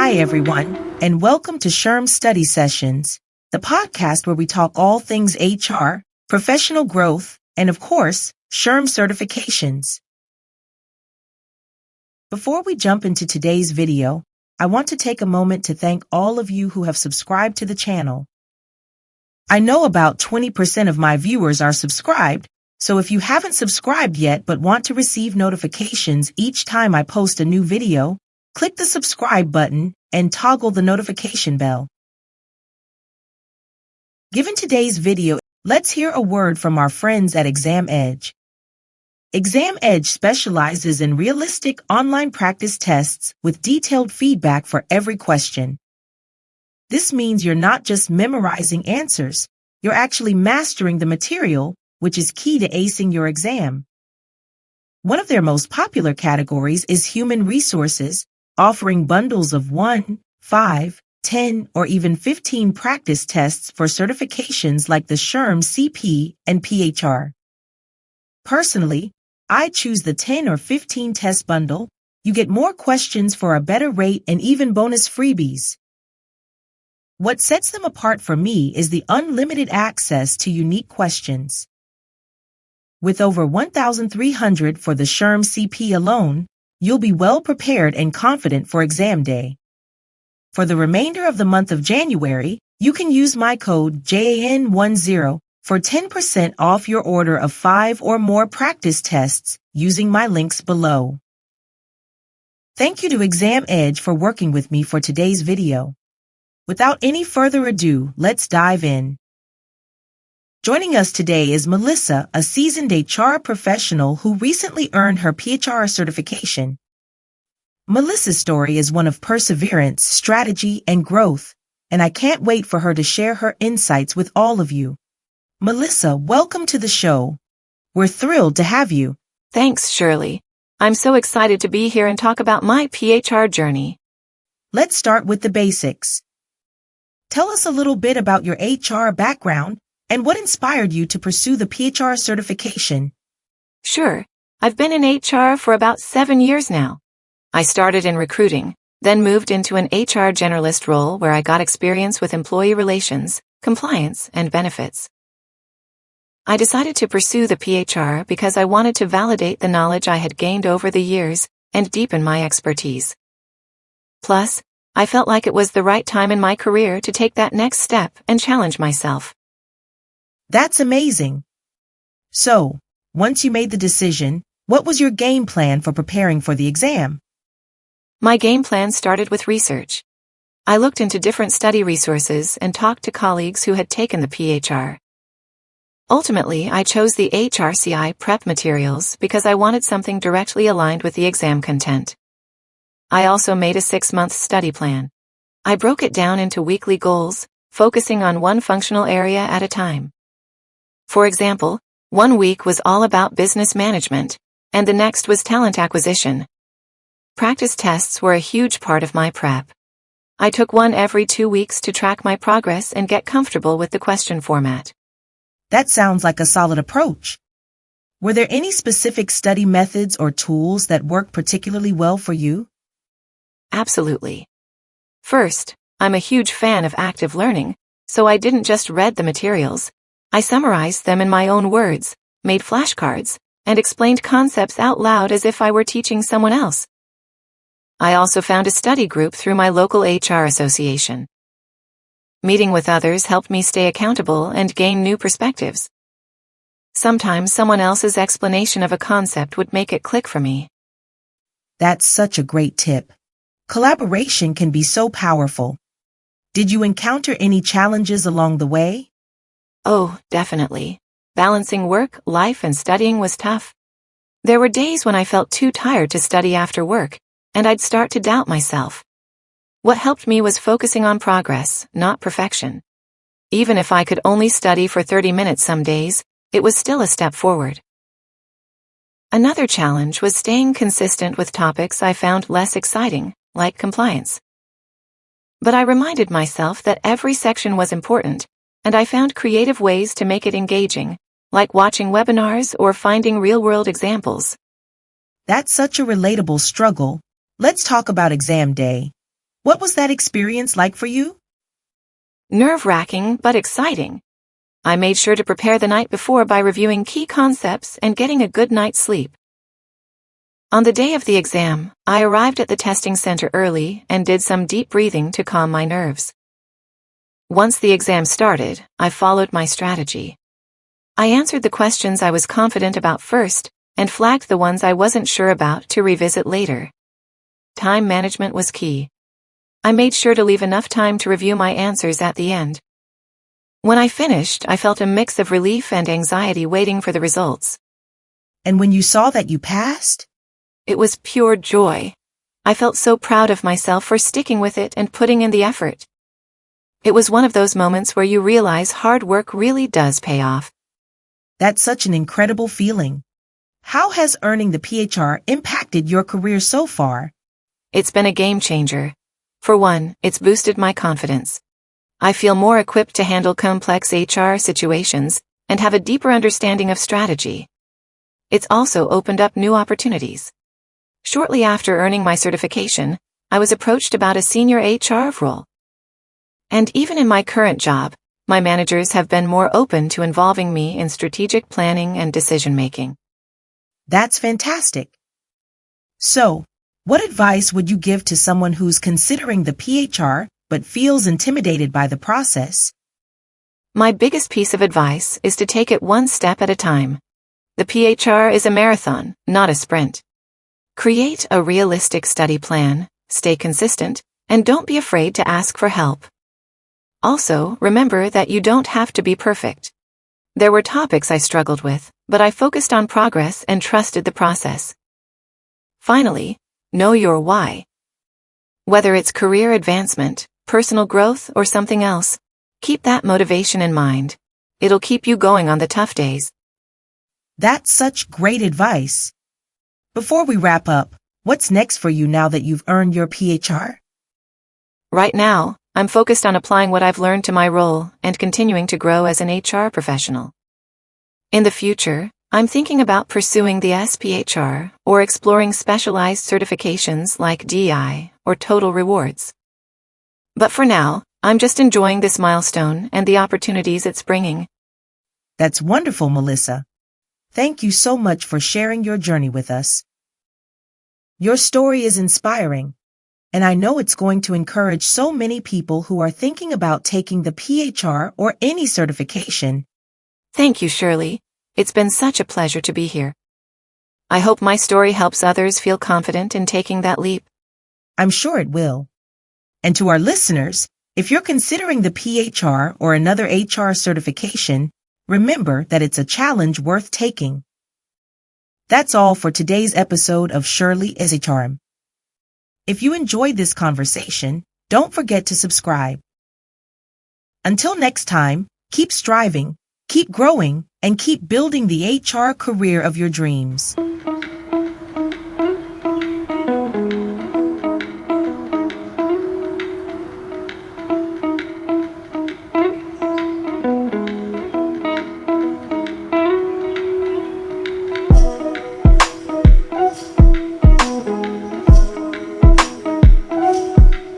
Hi everyone, and welcome to SHRM Study Sessions, the podcast where we talk all things HR, professional growth, and of course, SHRM certifications. Before we jump into today's video, I want to take a moment to thank all of you who have subscribed to the channel. I know about 20% of my viewers are subscribed, so if you haven't subscribed yet but want to receive notifications each time I post a new video, click the subscribe button and toggle the notification bell. Given today's video, let's hear a word from our friends at Exam Edge. Exam Edge specializes in realistic online practice tests with detailed feedback for every question. This means you're not just memorizing answers, you're actually mastering the material, which is key to acing your exam. One of their most popular categories is human resources, offering bundles of 1, 5, 10, or even 15 practice tests for certifications like the SHRM CP and PHR. Personally, I choose the 10 or 15 test bundle. You get more questions for a better rate and even bonus freebies. What sets them apart for me is the unlimited access to unique questions. With over 1,300 for the SHRM CP alone, you'll be well prepared and confident for exam day. For the remainder of the month of January, you can use my code JAN10 for 10% off your order of 5 or more practice tests using my links below. Thank you to Exam Edge for working with me for today's video. Without any further ado, let's dive in. Joining us today is Melissa, a seasoned HR professional who recently earned her PHR certification. Melissa's story is one of perseverance, strategy, and growth, and I can't wait for her to share her insights with all of you. Melissa, welcome to the show. We're thrilled to have you. Thanks, Shirley. I'm so excited to be here and talk about my PHR journey. Let's start with the basics. Tell us a little bit about your HR background and what inspired you to pursue the PHR certification. Sure. I've been in HR for about 7 years now. I started in recruiting, then moved into an HR generalist role where I got experience with employee relations, compliance, and benefits. I decided to pursue the PHR because I wanted to validate the knowledge I had gained over the years and deepen my expertise. Plus, I felt like it was the right time in my career to take that next step and challenge myself. That's amazing. So, once you made the decision, what was your game plan for preparing for the exam? My game plan started with research. I looked into different study resources and talked to colleagues who had taken the PHR. Ultimately, I chose the HRCI prep materials because I wanted something directly aligned with the exam content. I also made a 6-month study plan. I broke it down into weekly goals, focusing on one functional area at a time. For example, one week was all about business management, and the next was talent acquisition. Practice tests were a huge part of my prep. I took one every 2 weeks to track my progress and get comfortable with the question format. That sounds like a solid approach. Were there any specific study methods or tools that worked particularly well for you? Absolutely. First, I'm a huge fan of active learning, so I didn't just read the materials. I summarized them in my own words, made flashcards, and explained concepts out loud as if I were teaching someone else. I also found a study group through my local HR association. Meeting with others helped me stay accountable and gain new perspectives. Sometimes someone else's explanation of a concept would make it click for me. That's such a great tip. Collaboration can be so powerful. Did you encounter any challenges along the way? Oh, definitely. Balancing work, life, and studying was tough. There were days when I felt too tired to study after work, and I'd start to doubt myself. What helped me was focusing on progress, not perfection. Even if I could only study for 30 minutes some days, it was still a step forward. Another challenge was staying consistent with topics I found less exciting, like compliance. But I reminded myself that every section was important, and I found creative ways to make it engaging, like watching webinars or finding real-world examples. That's such a relatable struggle. Let's talk about exam day. What was that experience like for you? Nerve-wracking but exciting. I made sure to prepare the night before by reviewing key concepts and getting a good night's sleep. On the day of the exam, I arrived at the testing center early and did some deep breathing to calm my nerves. Once the exam started, I followed my strategy. I answered the questions I was confident about first and flagged the ones I wasn't sure about to revisit later. Time management was key. I made sure to leave enough time to review my answers at the end. When I finished, I felt a mix of relief and anxiety waiting for the results. And when you saw that you passed? It was pure joy. I felt so proud of myself for sticking with it and putting in the effort. It was one of those moments where you realize hard work really does pay off. That's such an incredible feeling. How has earning the PHR impacted your career so far? It's been a game changer. For one, it's boosted my confidence. I feel more equipped to handle complex HR situations and have a deeper understanding of strategy. It's also opened up new opportunities. Shortly after earning my certification, I was approached about a senior HR role. And even in my current job, my managers have been more open to involving me in strategic planning and decision-making. That's fantastic. So, what advice would you give to someone who's considering the PHR but feels intimidated by the process? My biggest piece of advice is to take it one step at a time. The PHR is a marathon, not a sprint. Create a realistic study plan, stay consistent, and don't be afraid to ask for help. Also, remember that you don't have to be perfect. There were topics I struggled with, but I focused on progress and trusted the process. Finally, know your why. Whether it's career advancement, personal growth, or something else, keep that motivation in mind. It'll keep you going on the tough days. That's such great advice. Before we wrap up, what's next for you now that you've earned your PHR? Right now, I'm focused on applying what I've learned to my role and continuing to grow as an HR professional. In the future, I'm thinking about pursuing the SPHR or exploring specialized certifications like DI or Total Rewards. But for now, I'm just enjoying this milestone and the opportunities it's bringing. That's wonderful, Melissa. Thank you so much for sharing your journey with us. Your story is inspiring, and I know it's going to encourage so many people who are thinking about taking the PHR or any certification. Thank you, Shirley. It's been such a pleasure to be here. I hope my story helps others feel confident in taking that leap. I'm sure it will. And to our listeners, if you're considering the PHR or another HR certification, remember that it's a challenge worth taking. That's all for today's episode of Shirley SHRM. If you enjoyed this conversation, don't forget to subscribe. Until next time, keep striving, keep growing, and keep building the HR career of your dreams.